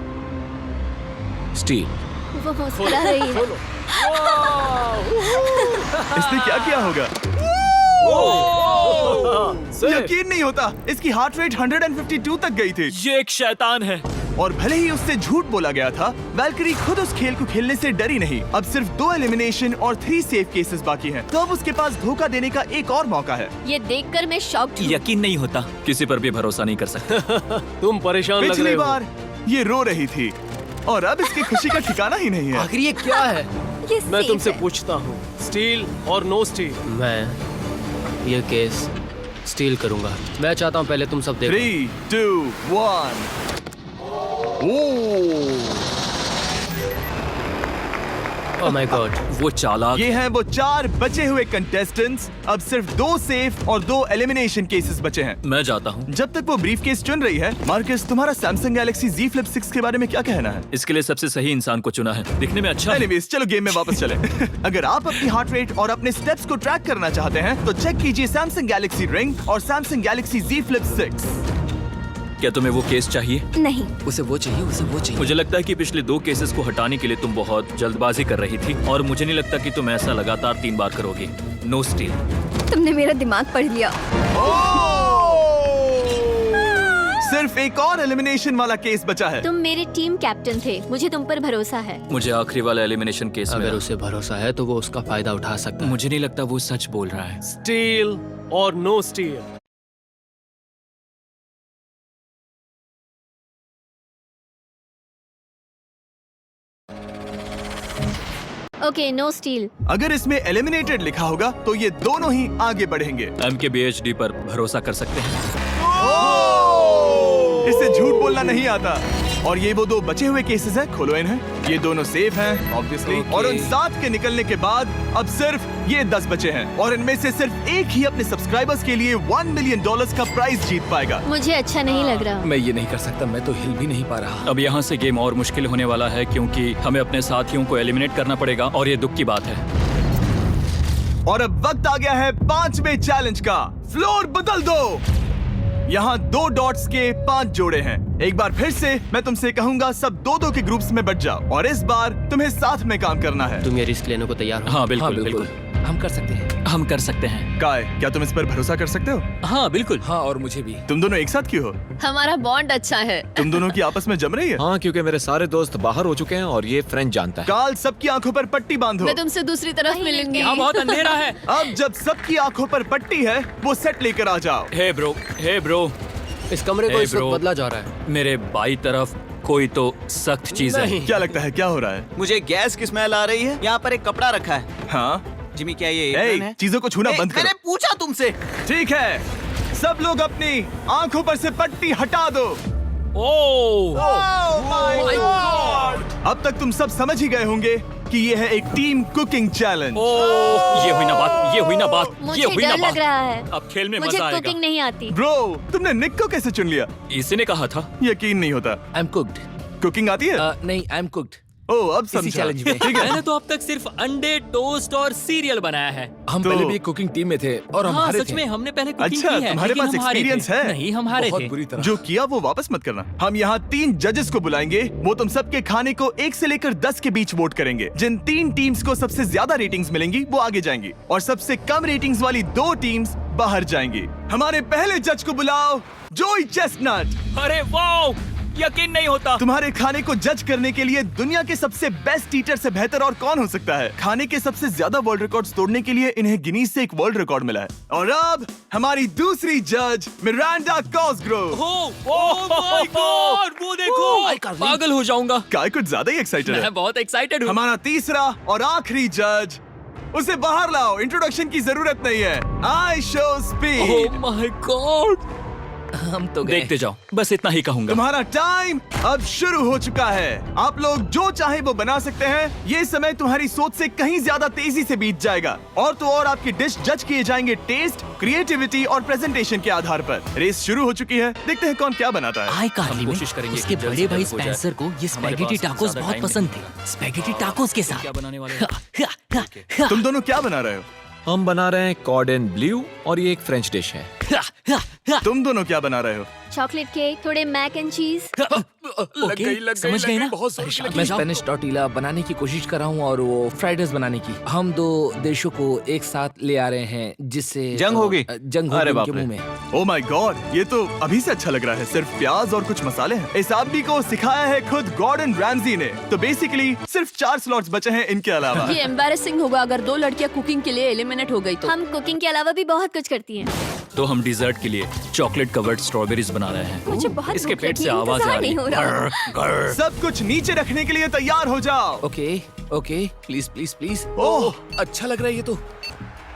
स्टील। हूँ। वो मुस्कुरा रही है। इसने क्या किया होगा? यकीन नहीं होता, इसकी हार्ट रेट 152 तक गई थी। ये एक शैतान है। और भले ही उससे झूठ बोला गया था, वैल्करी खुद उस खेल को खेलने से डरी नहीं। अब सिर्फ 2 एलिमिनेशन और 3 सेफ केसेस बाकी हैं। तो अब उसके पास धोखा देने का एक और मौका है। ये देखकर मैं शॉक्ड हूँ। यकीन नहीं होता, किसी पर भी भरोसा नहीं कर सकते। तुम परेशान लग पिछली रहे हो। बार ये रो रही थी और अब इसकी खुशी का ठिकाना ही नहीं है। आखिर ये क्या है? ये मैं safe तुमसे है। पूछता हूँ, स्टील और नो स्टील? मैं ये केस स्टील करूंगा। मैं चाहता हूँ पहले तुम सब देखो। 3, 2, 1। ओह माय गॉड, वो चालाक। ये हैं वो 4 बचे हुए कंटेस्टेंट्स। अब सिर्फ 2 सेफ और 2 एलिमिनेशन केसेस बचे हैं। मैं जाता हूँ। जब तक वो ब्रीफ केस चुन रही है, मार्कस, तुम्हारा सैमसंग गैलेक्सी Z Flip 6 के बारे में क्या कहना है? इसके लिए सबसे सही इंसान को चुना है। दिखने में अच्छा है। एनीवेज, चलो गेम में वापस चलें। अगर आप अपनी हार्ट रेट और अपने स्टेप्स को ट्रैक करना चाहते हैं, तो चेक कीजिए सैमसंग गैलेक्सी रिंग और सैमसंग गैलेक्सी Z Flip 6। क्या तुम्हें वो केस चाहिए? नहीं, उसे वो चाहिए। मुझे लगता है कि पिछले 2 केसेस को हटाने के लिए तुम बहुत जल्दबाजी कर रही थी, और मुझे नहीं लगता कि तुम ऐसा लगातार 3 बार करोगी। No steal. तुमने मेरा दिमाग पढ़ लिया। सिर्फ एक और एलिमिनेशन वाला केस बचा है। तुम मेरे टीम कैप्टन थे, मुझे तुम पर भरोसा है। मुझे आखिरी वाला एलिमिनेशन केस में अगर उसे भरोसा है तो वो उसका फायदा उठा सकता है। मुझे नहीं लगता वो सच बोल रहा है। स्टील और no steal? Okay, no steal. अगर इसमें एलिमिनेटेड लिखा होगा तो ये दोनों ही आगे बढ़ेंगे। MKBHD पर भरोसा कर सकते हैं। इसे झूठ बोलना नहीं आता। और ये वो 2 बचे हुए केसेस हैं, खोलो इन्हें। ये दोनों सेफ हैं ऑब्वियसली। और उन 7 के निकलने के बाद अब सिर्फ ये 10 बचे हैं, और इनमें से सिर्फ एक ही अपने सब्सक्राइबर्स के लिए $1 मिलियन का प्राइज जीत पाएगा। मुझे अच्छा नहीं लग रहा। मैं ये नहीं कर सकता, मैं तो हिल भी नहीं पा रहा। अब यहाँ से गेम और मुश्किल होने वाला है, क्योंकि हमें अपने साथियों को एलिमिनेट करना पड़ेगा, और ये दुख की बात है। और अब वक्त आ गया है 5वें चैलेंज का। फ्लोर बदल दो। यहाँ 2 डॉट्स के 5 जोड़े हैं। एक बार फिर से मैं तुमसे कहूंगा, सब 2-2 के ग्रुप्स में बट जाओ और इस बार तुम्हें साथ में काम करना है। तुम ये रिस्क लेने को तैयार हो? हाँ बिल्कुल बिल्कुल हम कर सकते हैं। हम कर सकते हैं। काय, क्या तुम इस पर भरोसा कर सकते हो? हाँ बिल्कुल। हाँ, और मुझे भी। तुम दोनों एक साथ क्यों हो? हमारा बॉन्ड अच्छा है। तुम दोनों की आपस में जम रही है? हाँ, क्योंकि मेरे सारे दोस्त बाहर हो चुके हैं और ये फ्रेंड जानता है। काल, सबकी आंखों पर पट्टी बांधो। मैं तुमसे दूसरी तरफ मिलूंगी। यहाँ बहुत अंधेरा है। अब जब सबकी आंखों पर पट्टी है, वो सेट लेकर आ जाओ। हे ब्रो, इस कमरे को Hey, इस वक्त bro. बदला जा रहा है। मेरे बाई तरफ कोई तो सख्त चीज है। क्या लगता है क्या हो रहा है? मुझे गैस की स्मेल आ रही है। यहाँ पर एक कपड़ा रखा है। हाँ, जिमी, क्या ये एप्रन है? चीजों को छूना बंद मैंने करो। पूछा तुमसे। ठीक है, सब लोग अपनी आंखों पर से पट्टी हटा दो। ओह अब तक तुम सब समझ ही गए होंगे कि ये है एक टीम कुकिंग चैलेंज। ये हुई ना बात। मुझे डर लग रहा है। अब खेल में मुझे मजा आएगा। कुकिंग नहीं आती। ब्रो, तुमने निक को कैसे चुन लिया? इसी ने कहा था। यकीन नहीं होता। I am cooked. कुकिंग आती है? नहीं, आई एम कुक्ड। ओह, अब इसी समझा। चैलेंज में। ठीक है। मैंने तो अब तक सिर्फ अंडे, टोस्ट और सीरियल बनाया है। हम तो- पहले भी कुकिंग टीम में थे और हम हाँ हारे सच थे। में हमने पहले कुकिंग अच्छा, की है। तुम्हारे लेकिन पास हम हारे थे। experience है? नहीं, हम हारे बहुत थे। बुरी तरह। जो किया वो वापस मत करना। हम यहाँ 3 जजेस को बुलाएंगे। वो तुम सबके खाने को 1 से लेकर 10 के बीच वोट करेंगे। जिन 3 टीम्स को सबसे ज्यादा रेटिंग्स मिलेंगी वो आगे जाएंगी और सबसे कम रेटिंग्स वाली 2 टीम्स बाहर जाएंगी। हमारे पहले जज को बुलाओ, जोई चेस्टनट। अरे वाओ, यकीन नहीं होता। तुम्हारे खाने को जज करने के लिए दुनिया के सबसे बेस्ट टीचर से बेहतर और कौन हो सकता है? खाने के सबसे ज्यादा वर्ल्ड रिकॉर्ड्स तोड़ने के लिए इन्हें गिनीज से एक वर्ल्ड रिकॉर्ड मिला है। और अब हमारी दूसरी जज मिरांडा कॉसग्रोव। ओह माय गॉड, वो देखो। पागल हो जाऊंगा। काय कुछ ज्यादा ही एक्साइटेड है। मैं बहुत एक्साइटेड हूँ। हमारा तीसरा और आखिरी जज, उसे बाहर लाओ। इंट्रोडक्शन की जरूरत नहीं है। I show speed. Oh my God. हम तो गए। देखते जाओ, बस इतना ही कहूंगा। तुम्हारा टाइम अब शुरू हो चुका है। आप लोग जो चाहे वो बना सकते हैं। ये समय तुम्हारी सोच से कहीं ज्यादा तेजी से बीत जाएगा। और तो और आपकी डिश जज किए जाएंगे टेस्ट, क्रिएटिविटी और प्रेजेंटेशन के आधार पर। रेस शुरू हो चुकी है। देखते हैं कौन क्या बनाता है। हाय कार्ली, में कोशिश करेंगे उसके कि जल्द बड़े से भाई जल्द हो जाए। स्पेंसर को ये हमारे स्पैगेटी पास टाकोस ज्यादा बहुत टाइम पसंद थे। स्पैगेटी टाकोस के साथ क्या बनाने वाले हैं? तुम दोनों क्या बना रहे हो? हम बना रहे हैं कॉर्डन ब्लू और ये एक फ्रेंच डिश है। तुम दोनों क्या बना रहे हो? चॉकलेट केक, थोड़े मैक एंड चीज। समझ गए ना? बहुत परेशान मैं मत जाओ। स्पेनिश टॉर्टिला बनाने की कोशिश कर रहा हूँ और वो फ्राइड राइस बनाने की। हम 2 देशों को एक साथ ले आ रहे हैं जिससे जंग होगी? जंग अरे होगी बाप उनके रे। मुंह में। ओ माय गॉड, ये तो अभी से अच्छा लग रहा है। सिर्फ प्याज और कुछ मसाले हैं। इस आदमी को सिखाया है खुद गॉर्डन रैमजी ने। तो बेसिकली सिर्फ 4 स्लॉट्स बचे हैं इनके अलावा। ये एम्बैरेसिंग होगा अगर 2 लड़कियां कुकिंग के लिए एलिमिनेट हो गई तो। हम कुकिंग के अलावा भी बहुत कुछ करती हैं। तो हम डिजर्ट के लिए चॉकलेट कवर्ड स्ट्रॉबेरीज बना रहे हैं। मुझे बहुत इसके भूख पेट लगी से है, आवाज आ इंतजार रही नहीं हो रहा। है। सब कुछ नीचे रखने के लिए तैयार हो जाओ। Okay okay, please please please. Oh, अच्छा लग रहा है ये तो।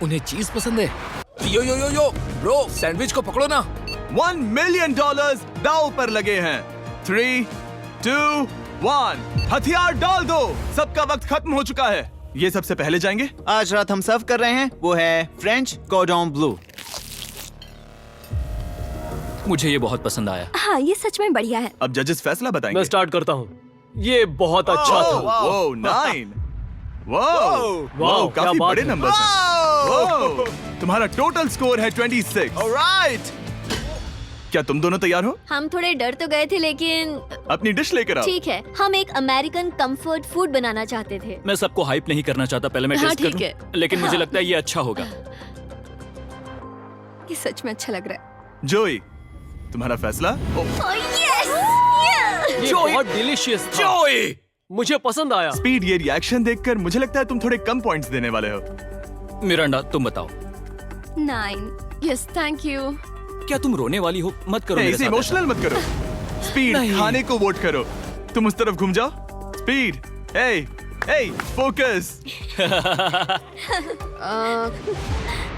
उन्हें चीज पसंद है। यो यो यो यो ब्रो, सैंडविच को पकड़ो ना। $1 मिलियन दांव पर लगे हैं। 3, 2, 1, हथियार डाल दो। सबका वक्त खत्म हो चुका है। ये सबसे पहले जाएंगे। आज रात हम सर्व कर रहे हैं वो है फ्रेंच कॉर्डन ब्लू। मुझे ये बहुत पसंद आया। हाँ, ये सच में बढ़िया है। अब जजेस फैसला बताएंगे। मैं स्टार्ट करता हूँ। ये बहुत अच्छा था। वो 9। वाओ, क्या काफी बात बड़े है। नंबर्स हैं। वाओ, तुम्हारा टोटल स्कोर है 26। ऑलराइट, क्या तुम दोनों तैयार हो? हम थोड़े डर तो गए थे लेकिन अपनी डिश लेकर आओ। ठीक है। हम एक अमेरिकन कंफर्ट फूड बनाना चाहते थे। मैं सबको हाइप नहीं करना चाहता, पहले मैं हाँ, टेस्ट ठीक करूं। लेकिन मुझे लगता है ये अच्छा होगा। ये सच में अच्छा लग रहा है। जोई, तुम्हारा फैसला? ये बहुत डिलीशियस था। मुझे पसंद आया। स्पीड, ये रिएक्शन देखकर मुझे लगता है तुम थोड़े कम पॉइंट्स देने वाले हो। मिरांडा, तुम बताओ। 9। Yes, thank you. क्या तुम रोने वाली हो? मत करो मेरे इसे साथ इमोशनल मत करो। स्पीड, खाने को वोट करो। तुम उस तरफ घूम जाओ। स्पीड, ए, फोकस।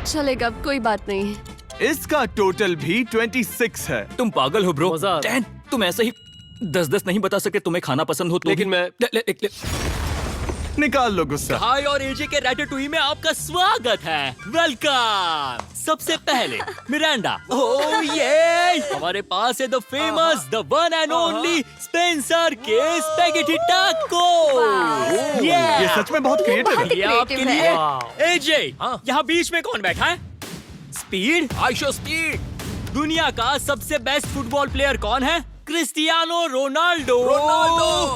चलेगा, कोई बात नहीं है। इसका टोटल भी 26 है। तुम पागल हो ब्रो। मजा आ रहा है। 10, तुम ऐसे ही 10 नहीं बता सके। तुम्हें खाना पसंद हो तो लेकिन भी- मैं- ले, ले, ले, ले। निकाल लो गुस्सा। हाय और एजे के रैटेटुई में आपका स्वागत है। वेलकम। सबसे पहले मिरांडा। ओह ये हमारे पास है the famous, the one and only Spencer के स्पैगेटी टाको। ये सच में बहुत क्रिएटिव है। ये आपके लिए। एजे, यहाँ बीच में कौन बैठा है? स्पीड। I show speed. दुनिया का सबसे बेस्ट फुटबॉल प्लेयर कौन है? Cristiano Ronaldo.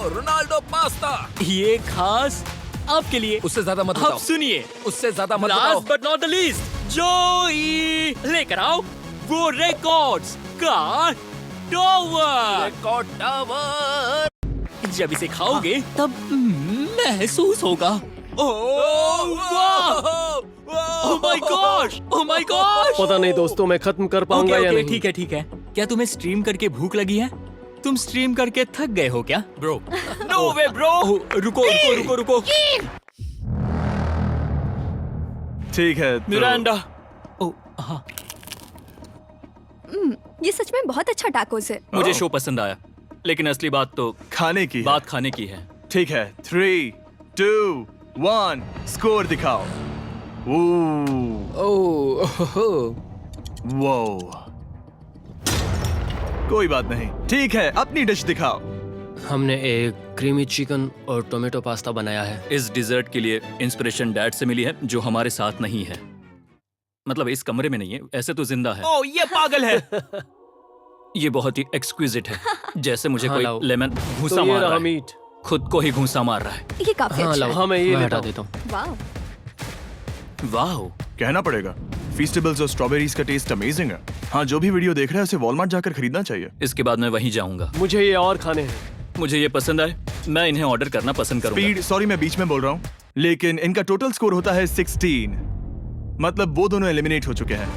Ronaldo pasta. ये खास आपके लिए। उससे ज्यादा मत अब बताओ। सुनिए, उससे ज्यादा मत बताओ। Last but not the least, जोई लेकर आओ वो रिकॉर्ड्स का टॉवर। Record tower. जब इसे खाओगे तब महसूस होगा। Oh my gosh, oh my gosh. पता नहीं दोस्तों, मैं खत्म कर पाऊंगा या नहीं। ठीक है ठीक है। क्या तुम्हें स्ट्रीम करके भूख लगी है? तुम स्ट्रीम करके थक गए हो क्या? Bro, no way bro. रुको रुको रुको रुको। ठीक है तो... मिरांडा। ओह हाँ, ये सच में बहुत अच्छा टाकोस है। मुझे शो पसंद आया, लेकिन असली बात तो खाने की बात खाने की है। ठीक है 3, 2, 1 स्कोर दिखाओ। वो कोई बात नहीं। ठीक है, अपनी डिश दिखाओ। हमने एक क्रीमी चिकन और टोमेटो पास्ता बनाया है। इस डिजर्ट के लिए इंस्पिरेशन डैड से मिली है, जो हमारे साथ नहीं है। मतलब इस कमरे में नहीं है, ऐसे तो जिंदा है। ओह ये पागल है। ये बहुत ही एक्सक्विजिट है, जैसे मुझे हाँ, कोई लाओ। लेमन घूसा तो ये मार रहा रहा है। मीट। खुद को ही घूसा मार रहा है। ये काफी हाँ अच्छा लाओ। है। हाँ मैं ये मैं हटा हटा देता हूँ। वाह। वाह, कहना पड़ेगा, फीस्टेबल्स और स्ट्रॉबेरीज का टेस्ट अमेजिंग है। हाँ, जो भी वीडियो देख रहा है उसे वॉलमार्ट जाकर खरीदना चाहिए। इसके बाद मैं वहीं जाऊंगा। मुझे ये और खाने हैं। मुझे ये पसंद आए, मैं इन्हें ऑर्डर करना पसंद करूंगा। स्पीड, सॉरी मैं बीच में बोल रहा हूँ, लेकिन इनका टोटल स्कोर होता है 16। मतलब वो दोनों एलिमिनेट हो चुके हैं।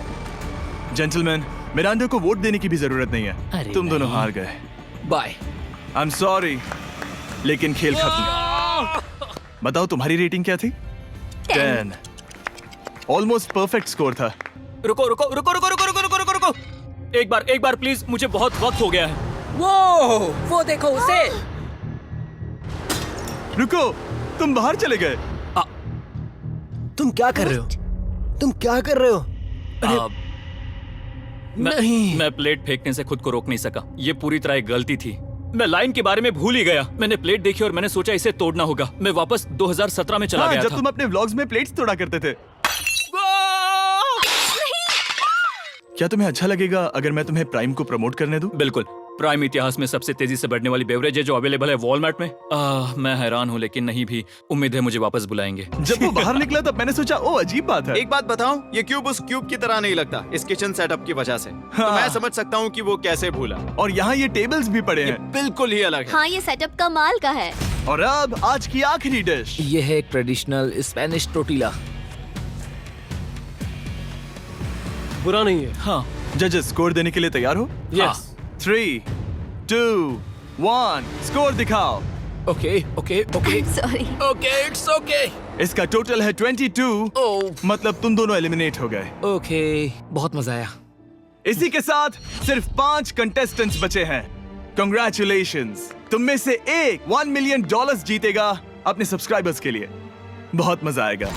जेंटलमैन, मिरांडा को वोट देने की भी जरूरत नहीं है। तुम दोनों हार गए। बाय। आई एम सॉरी, लेकिन खेल खत्म। बताओ तुम्हारी रेटिंग क्या थी? 10। ऑलमोस्ट परफेक्ट स्कोर था। रुको रुको रुको रुको रुको रुको रुको रुको रुको। एक बार प्लीज, मुझे बहुत वक्त हो गया है। वो देखो उसे। रुको, तुम बाहर चले गए। तुम क्या कर रहे हो? तुम क्या कर रहे हो? मैं प्लेट फेंकने से खुद को रोक नहीं सका। ये पूरी तरह एक गलती थी। मैं लाइन के बारे में भूल ही गया। मैंने प्लेट देखी और मैंने सोचा इसे तोड़ना होगा। मैं वापस 2017 में चला हाँ, गया जब था। तुम अपने व्लॉग्स में प्लेट्स तोड़ा करते थे। क्या तुम्हें अच्छा लगेगा अगर मैं तुम्हें प्राइम को प्रमोट करने दूं? बिल्कुल। प्राइम इतिहास में सबसे तेजी से बढ़ने वाली बेवरेज है जो अवेलेबल है वॉलमार्ट में। मैं हैरान हूँ, लेकिन नहीं भी। उम्मीद है मुझे वापस बुलाएंगे। जब वो बाहर निकला तब मैंने सोचा ओ अजीब बात है। एक बात बताऊं, ये क्यूब उस क्यूब की तरह नहीं लगता इस किचन सेटअप की वजह से। तो मैं समझ सकता हूँ कि वो कैसे भूला। और यहाँ ये टेबल्स भी पड़े हैं। बिल्कुल ही अलग है। हाँ ये सेटअप कमाल का है। और अब आज की आखिरी डिश। ये है एक ट्रेडिशनल स्पेनिश टोर्टिला। बुरा नहीं है। हाँ, जजेस स्कोर देने के लिए तैयार हो? यस। 3, 2, 1 स्कोर दिखाओ। Okay okay okay sorry. Okay, it's okay. इसका टोटल है 22। मतलब तुम दोनों एलिमिनेट हो गए। ओके, बहुत मजा आया। इसी के साथ सिर्फ 5 कंटेस्टेंट्स बचे हैं। कंग्रेचुलेशंस, तुम में से एक $1 मिलियन जीतेगा अपने सब्सक्राइबर्स के लिए। बहुत मजा आएगा।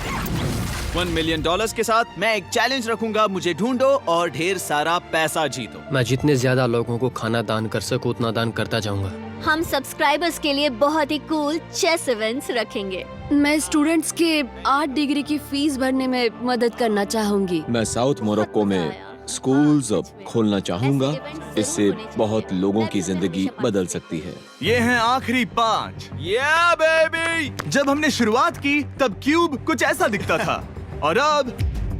$1 मिलियन के साथ मैं एक चैलेंज रखूंगा। मुझे ढूंढो और ढेर सारा पैसा जीतो। मैं जितने ज्यादा लोगों को खाना दान कर सकूं उतना दान करता जाऊंगा। हम सब्सक्राइबर्स के लिए बहुत ही कूल चेस इवेंट्स रखेंगे। मैं स्टूडेंट्स के 8 डिग्री की फीस भरने में मदद करना चाहूंगी। मैं साउथ मोरक्को में स्कूल्स खोलना चाहूंगा। इससे बहुत लोगों की जिंदगी बदल सकती है। ये हैं आखिरी 5। या बेबी। जब हमने शुरुआत की तब क्यूब कुछ ऐसा दिखता था और अब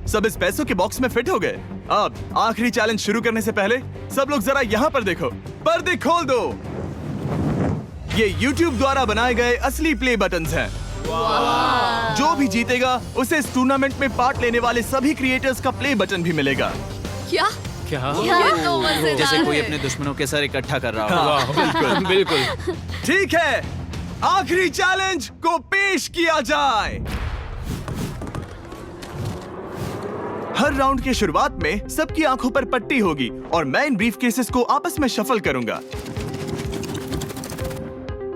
सब इस पैसों के बॉक्स में फिट हो गए। अब आखिरी चैलेंज शुरू करने से पहले सब लोग जरा यहाँ पर देखो। पर्दे खोल दो। ये YouTube द्वारा बनाए गए असली प्ले बटन्स हैं। जो भी जीतेगा उसे इस टूर्नामेंट में पार्ट लेने वाले सभी क्रिएटर्स का प्ले बटन भी मिलेगा। क्या? क्या? ये तो मजेदार जैसे कोई है। अपने दुश्मनों के सर इकट्ठा कर रहा हो। हाँ, बिल्कुल बिल्कुल। ठीक है, आखिरी चैलेंज को पेश किया जाए। हर राउंड की शुरुआत में सबकी आंखों पर पट्टी होगी और मैं इन ब्रीफ केसेस को आपस में शफल करूंगा।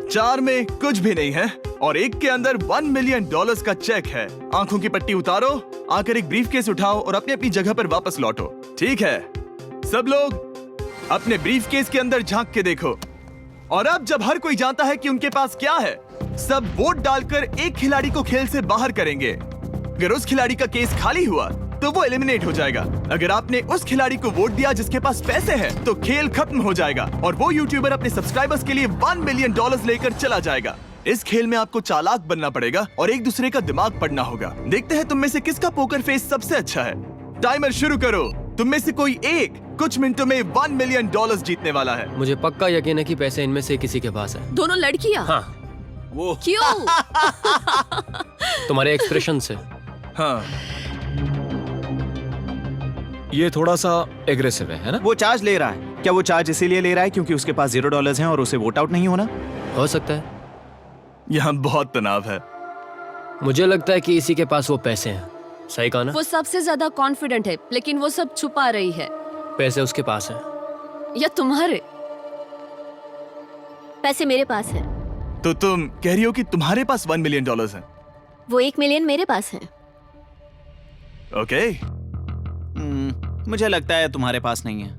4 में कुछ भी नहीं है और एक के अंदर $1 मिलियन का चेक है। आंखों की पट्टी उतारो, आकर एक ब्रीफकेस उठाओ और अपनी अपनी जगह पर वापस लौटो। ठीक है, सब लोग अपने ब्रीफकेस के अंदर झांक के देखो। और अब जब हर कोई जानता है कि उनके पास क्या है, सब वोट डालकर एक खिलाड़ी को खेल से बाहर करेंगे। अगर उस खिलाड़ी का केस खाली हुआ तो वो एलिमिनेट हो जाएगा। अगर आपने उस खिलाड़ी को वोट दिया जिसके पास पैसे हैं, तो खेल खत्म हो जाएगा और वो यूट्यूबर अपने सब्सक्राइबर्स के लिए $1 मिलियन लेकर चला जाएगा। इस खेल में आपको चालाक बनना पड़ेगा और एक दूसरे का दिमाग पढ़ना होगा। देखते हैं तुम में से किसका पोकर फेस सबसे अच्छा है। टाइमर शुरू करो। तुम में से कोई एक कुछ मिनटों में $1 मिलियन जीतने वाला है। मुझे पक्का यकीन है कि पैसे इनमें से किसी के पास है। दोनों लड़कियां? हाँ। वो क्यों? तुम्हारे एक्सप्रेशन से। हाँ, ये थोड़ा सा एग्रेसिव है ना? वो चार्ज ले रहा है। क्या वो चार्ज इसीलिए ले रहा है क्योंकि उसके पास $0 हैं और उसे वोट आउट नहीं होना? हो सकता है। यहाँ बहुत तनाव है। मुझे लगता है कि इसी के पास वो पैसे हैं। सही कहा ना? वो सबसे ज्यादा कॉन्फिडेंट है, लेकिन वो सब छुपा रही है। पैसे उसके पास हैं। या तुम्हारे? पैसे मेरे पास है। तो तुम कह रही हो कि तुम्हारे पास $1 मिलियन है? वो 1 मिलियन मेरे पास है। ओके। मुझे लगता है तुम्हारे पास नहीं है।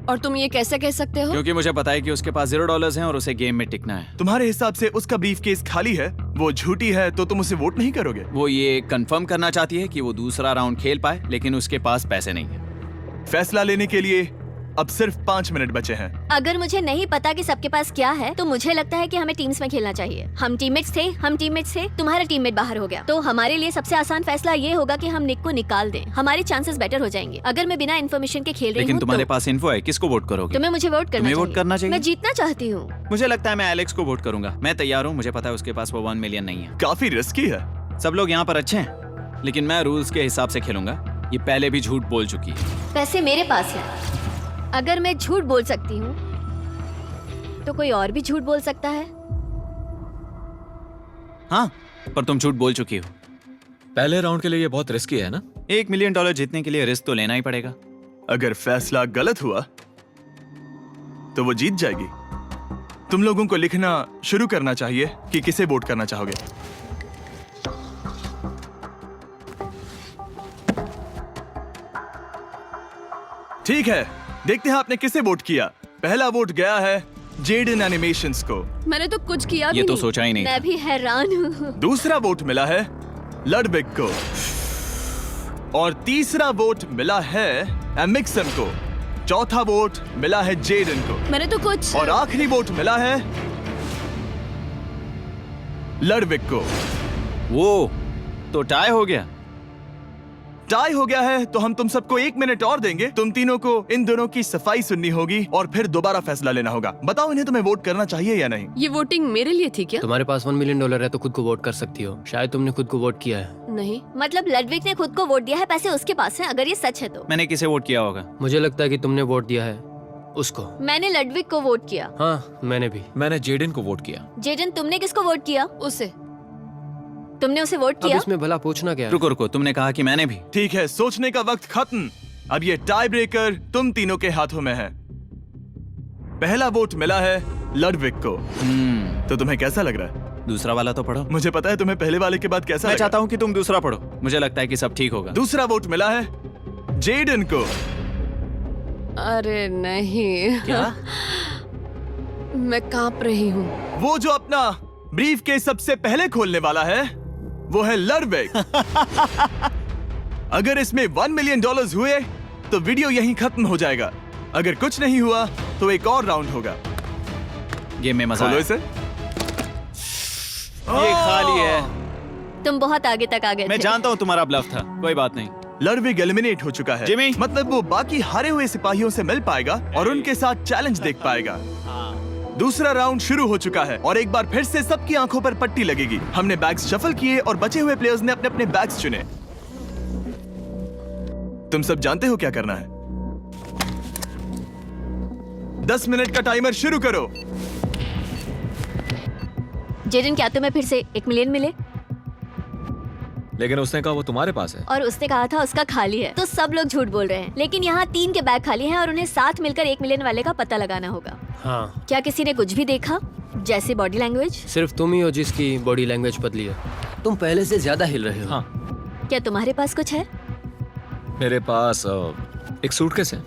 और तुम ये कैसे कह सकते हो? क्योंकि मुझे पता है कि उसके पास $0 हैं और उसे गेम में टिकना है। तुम्हारे हिसाब से उसका ब्रीफकेस खाली है, वो झूठी है, तो तुम उसे वोट नहीं करोगे? वो ये कंफर्म करना चाहती है कि वो दूसरा राउंड खेल पाए, लेकिन उसके पास पैसे नहीं है। फैसला लेने के लिए अब सिर्फ 5 मिनट बचे हैं। अगर मुझे नहीं पता कि सबके पास क्या है, तो मुझे लगता है कि हमें टीम्स में खेलना चाहिए। हम टीममेट्स थे, तुम्हारा टीममेट बाहर हो गया, तो हमारे लिए सबसे आसान फैसला ये होगा कि हम निक को निकाल दें। हमारे चांसेस बेटर हो जाएंगे। अगर मैं बिना इन्फॉर्मेशन के खेल रही हूँ, लेकिन तुम्हारे पास इन्फो है, किसको वोट करोगे? तुम्हें मुझे वोट करना तुम्हें वोट करना चाहिए। मैं जीतना चाहती हूँ। मुझे लगता है मैं एलेक्स को वोट करूंगा। मैं तैयार हूँ। मुझे पता है उसके पास वो 1 मिलियन नहीं है। काफी रिस्की है। सब लोग यहाँ पर अच्छे हैं, लेकिन मैं रूल्स के हिसाब से खेलूंगा। ये पहले भी झूठ बोल चुकी है। पैसे मेरे पास है। अगर मैं झूठ बोल सकती हूँ, तो कोई और भी झूठ बोल सकता है। हाँ, पर तुम झूठ बोल चुकी हो। पहले राउंड के लिए ये बहुत रिस्की है ना? $1 मिलियन जीतने के लिए रिस्क तो लेना ही पड़ेगा। अगर फैसला गलत हुआ तो वो जीत जाएगी। तुम लोगों को लिखना शुरू करना चाहिए कि किसे वोट करना चाहोगे। ठीक है, देखते हैं आपने किसे वोट किया। पहला वोट गया है जेडन एनिमेशंस को। मैंने तो कुछ किया भी ये तो नहीं। सोचा ही नहीं। मैं भी हैरान हूँ। दूसरा वोट मिला है लडविग को और तीसरा वोट मिला है एमिक्सम को। चौथा वोट मिला है जेडन को मैंने तो कुछ। और आखिरी वोट मिला है लडविग को। वो तो टाई हो गया। टाई हो गया है तो हम तुम सबको 1 मिनट और देंगे। तुम तीनों को इन दोनों की सफाई सुननी होगी और फिर दोबारा फैसला लेना होगा। बताओ इन्हें तुम्हें वोट करना चाहिए या नहीं? ये वोटिंग मेरे लिए थी क्या? तुम्हारे पास $1 मिलियन है तो खुद को वोट कर सकती हो। शायद तुमने खुद को वोट किया है। नहीं। मतलब लडविग ने खुद को वोट दिया है, पैसे उसके पास हैं। अगर ये सच है तो मैंने किसे वोट किया होगा? मुझे लगता है कि तुमने वोट दिया है उसको। मैंने लडविग को वोट किया। हाँ, मैंने भी। मैंने जेडन को वोट किया। जेडन, तुमने किसको वोट किया? उसे। तुमने उसे वोट अब किया? इसमें भला पूछना क्या है? रुको रुको, तुमने कहा कि मैंने भी। ठीक है, सोचने का वक्त खत्म। अब ये टाई ब्रेकर तुम तीनों के हाथों में है। पहला वोट मिला है लडविग को। तो तुम्हें कैसा लग रहा है? दूसरा वाला तो पढ़ो। मुझे पता है तुम्हें पहले वाले के बाद कैसा मैं लगा। चाहता हूँ कि तुम दूसरा पढ़ो। मुझे लगता है कि सब ठीक होगा। दूसरा वोट मिला है जेडन को। अरे नहीं। क्या? मैं कांप रही हूँ। वो जो अपना ब्रीफ के सबसे पहले खोलने वाला है वो है लडविग। अगर इसमें $1 मिलियन हुए तो वीडियो यहीं खत्म हो जाएगा। अगर कुछ नहीं हुआ तो एक और राउंड होगा। गेम में मजा खोलो आया। इसे। ये खाली है। तुम बहुत आगे तक आ गए मैं थे। जानता हूँ तुम्हारा ब्लफ था, कोई बात नहीं। लडविग एलिमिनेट हो चुका है। जिमी। मतलब वो बाकी हारे हुए सिपाहियों से मिल पाएगा और उनके साथ चैलेंज देख पाएगा। दूसरा राउंड शुरू हो चुका है और एक बार फिर से सबकी आंखों पर पट्टी लगेगी। हमने बैग्स शफल किए और बचे हुए प्लेयर्स ने अपने अपने बैग्स चुने। तुम सब जानते हो क्या करना है। 10 मिनट का टाइमर शुरू करो। जेडन, क्या तुम्हें फिर से 1 मिलियन मिले? लेकिन उसने कहा वो तुम्हारे पास है। और उसने कहा था उसका खाली है। तो सब लोग झूठ बोल रहे हैं। लेकिन यहाँ 3 के बैग खाली हैं और उन्हें साथ मिलकर 1 मिलियन वाले का पता लगाना होगा। हाँ। क्या किसी ने कुछ भी देखा? जैसे बॉडी लैंग्वेज? सिर्फ तुम ही हो जिसकी बॉडी लैंग्वेज बदली है। तुम पहले से ज्यादा हिल रहे हो। हाँ। क्या तुम्हारे पास कुछ है? मेरे पास एक सूटकेस है।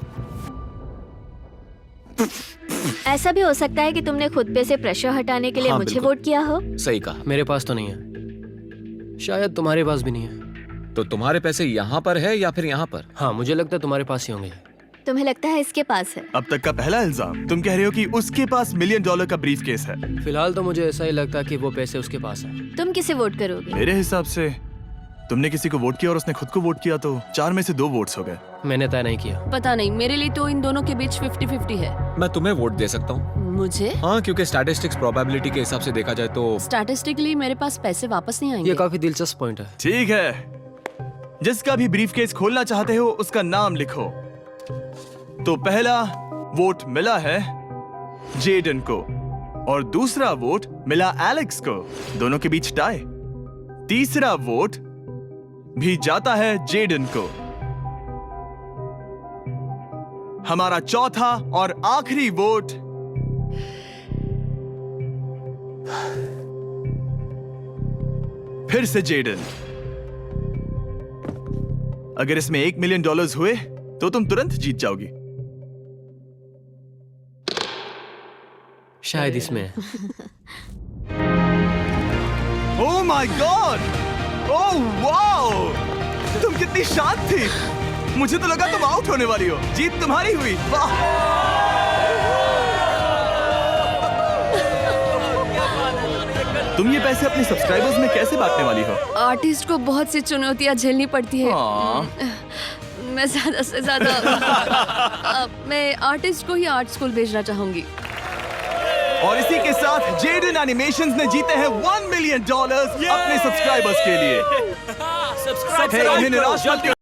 ऐसा भी हो सकता है कि तुमने खुद पे से प्रेशर हटाने के लिए हाँ, मुझे बिल्कुल। वोट किया हो। सही कहा। मेरे पास तो नहीं है, शायद तुम्हारे पास भी नहीं है। तो तुम्हारे पैसे यहाँ पर है या फिर यहाँ पर? हाँ, मुझे लगता है तुम्हारे पास ही होंगे। तुम्हें लगता है इसके पास है? अब तक का पहला इल्जाम। तुम कह रहे हो कि उसके पास $1 मिलियन का ब्रीफ केस है। फिलहाल तो मुझे ऐसा ही लगता है कि वो पैसे उसके पास है। तुम किसे वोट करोगे? मेरे हिसाब से तुमने किसी को वोट किया और उसने खुद को वोट किया, तो 4 में से 2 वोट्स हो गए। मैंने तय नहीं किया। पता नहीं, मेरे लिए तो इन दोनों के बीच 50-50 है। मैं तुम्हें वोट दे सकता हूँ। मुझे? हाँ, क्योंकि स्टैटिस्टिक्स प्रोबेबिलिटी के हिसाब से देखा जाए तो स्टैटिस्टिकली मेरे पास पैसे वापस नहीं आएंगे। ये काफी दिलचस्प पॉइंट है। ठीक है, जिसका भी ब्रीफ केस खोलना चाहते हो उसका नाम लिखो। तो पहला वोट मिला है जेडन को और दूसरा वोट मिला एलेक्स को। दोनों के बीच टाई। तीसरा वोट भी जाता है जेडन को। हमारा चौथा और आखिरी वोट फिर से जेडन। अगर इसमें $1 मिलियन हुए तो तुम तुरंत जीत जाओगी। शायद इसमें है। Oh my God! Oh wow! तुम कितनी शांत थी। मुझे तो लगा तुम आउट होने वाली हो। जीत तुम्हारी हुई। वाह! तुम ये पैसे अपने सब्सक्राइबर्स में कैसे बांटने वाली हो? आर्टिस्ट को बहुत सी चुनौतियां झेलनी पड़ती है। मैं ज्यादा से ज्यादा मैं आर्टिस्ट को ही आर्ट स्कूल भेजना चाहूंगी। और इसी के साथ जेडन एनिमेशंस ने जीते हैं $1 मिलियन अपने सब्सक्राइबर्स के लिए। सब्सक्राइब हे, इन्हें निराश मत करो।